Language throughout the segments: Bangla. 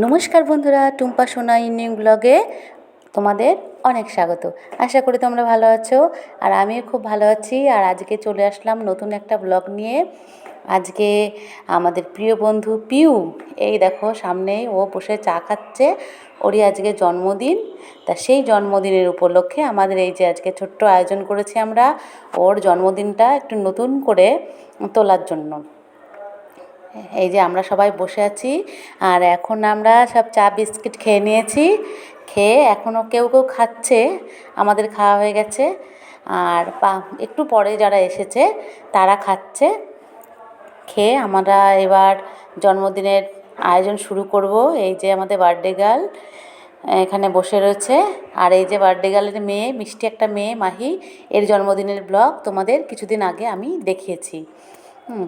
নমস্কার বন্ধুরা, টুম্পা সোনা ইউনিক ব্লগে তোমাদের অনেক স্বাগত। আশা করি তোমরা ভালো আছো, আর আমিও খুব ভালো আছি। আর আজকে চলে আসলাম নতুন একটা ব্লগ নিয়ে। আজকে আমাদের প্রিয় বন্ধু পিউ, এই দেখো সামনেই ও বসে চা খাচ্ছে। ওরই আজকে জন্মদিন। তা সেই জন্মদিনের উপলক্ষে আমাদের এই যে আজকে ছোট্ট আয়োজন করেছি আমরা ওর জন্মদিনটা একটু নতুন করে তোলার জন্য। এই যে আমরা সবাই বসে আছি, আর এখন আমরা সব চা বিস্কিট খেয়ে নিয়েছি। খেয়ে এখনও কেউ কেউ খাচ্ছে, আমাদের খাওয়া হয়ে গেছে। আর একটু পরে যারা এসেছে তারা খাচ্ছে। খেয়ে আমরা এবার জন্মদিনের আয়োজন শুরু করব। এই যে আমাদের বার্থডে গার্ল এখানে বসে রয়েছে, আর এই যে বার্থডে গার্লের মেয়ে, মিষ্টি একটা মেয়ে মাহি, এর জন্মদিনের ব্লগ তোমাদের কিছুদিন আগে আমি দেখিয়েছি।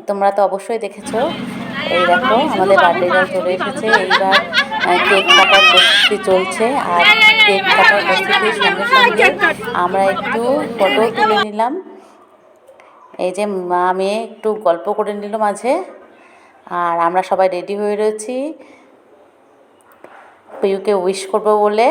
তোমরা তো অবশ্যই দেখেছো। এই দেখো আমাদের বার্থডে গার্ল চলে এসেছে। এইবার কেক কাটার প্রস্তুতি চলছে, আর কেক কাটার প্রস্তুতির সঙ্গে সঙ্গে আমরা একটু ফটো তুলে নিলাম। এই যে মা মেয়ে একটু গল্প করে নিল মাঝে, আর আমরা সবাই রেডি হয়ে রয়েছি পিউকে উইশ করবো বলে।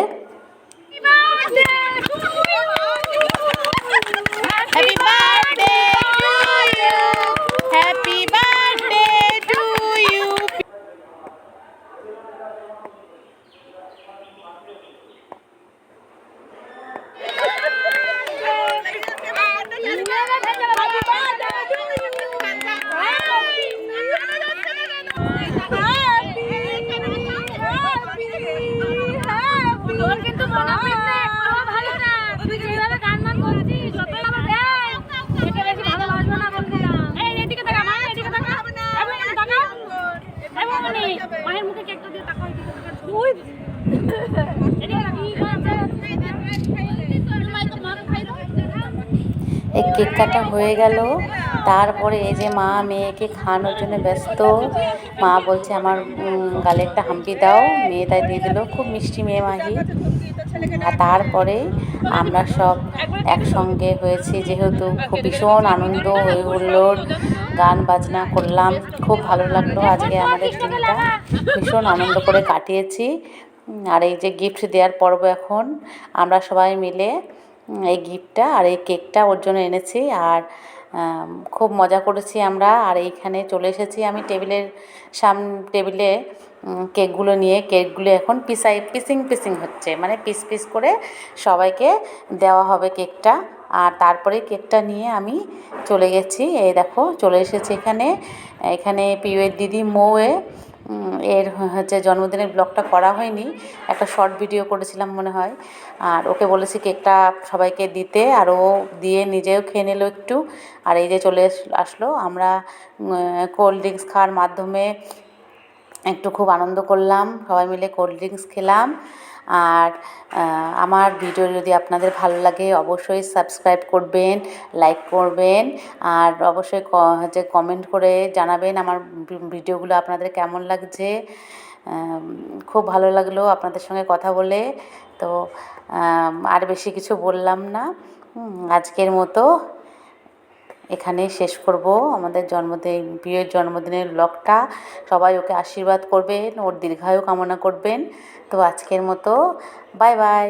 এই কেক কাটা হয়ে গেল, তারপরে এই যে মা মেয়েকে খাওয়ানোর জন্য ব্যস্ত। মা বলছে আমার গালে একটা হাম্পি দাও, মেয়ে তাই দিয়ে দিল। খুব মিষ্টি মেয়ে মাহি। আর তারপরে আমরা সব একসঙ্গে হয়েছি, যেহেতু খুব ভীষণ আনন্দ হয়ে হুল্লোড়, গান বাজনা করলাম, খুব ভালো লাগলো। আজকে আমাদের দিনটা ভীষণ আনন্দ করে কাটিয়েছি। আর এই যে গিফট দেওয়ার পর্ব, এখন আমরা সবাই মিলে এই গিফটটা আর এই কেকটা ওর জন্য এনেছি, আর খুব মজা করেছি আমরা। আর এইখানে চলে এসেছি আমি টেবিলে কেকগুলো নিয়ে। কেকগুলো এখন পিসিং হচ্ছে, মানে পিস পিস করে সবাইকে দেওয়া হবে কেকটা। আর তারপরে কেকটা নিয়ে আমি চলে গেছি। এই দেখো চলে এসেছি এখানে পিউয়ের দিদি মৌয়ে, এর হচ্ছে জন্মদিনের ব্লগটা করা হয়নি, একটা শর্ট ভিডিও করেছিলাম মনে হয়। আর ওকে বলেছি কেকটা সবাইকে দিতে, আর ও দিয়ে নিজেও খেয়ে নিল একটু। আর এই যে চলে আসলো, আমরা কোল্ড ড্রিঙ্কস খাওয়ার মাধ্যমে একটু খুব আনন্দ করলাম, সবাই মিলে কোল্ড ড্রিঙ্কস খেলাম। আর আমার ভিডিও যদি আপনাদের ভালো লাগে অবশ্যই সাবস্ক্রাইব করবেন, লাইক করবেন, আর অবশ্যই হচ্ছে কমেন্ট করে জানাবেন আমার ভিডিওগুলো আপনাদের কেমন লাগছে। খুব ভালো লাগলো আপনাদের সঙ্গে কথা বলে। তো আর বেশি কিছু বললাম না, আজকের মতো এখানেই শেষ করব আমাদের প্রিয় জন্মদিনের ব্লগটা। সবাই ওকে আশীর্বাদ করবেন, ওর দীর্ঘায়ু কামনা করবেন। তো আজকের মতো বাই বাই।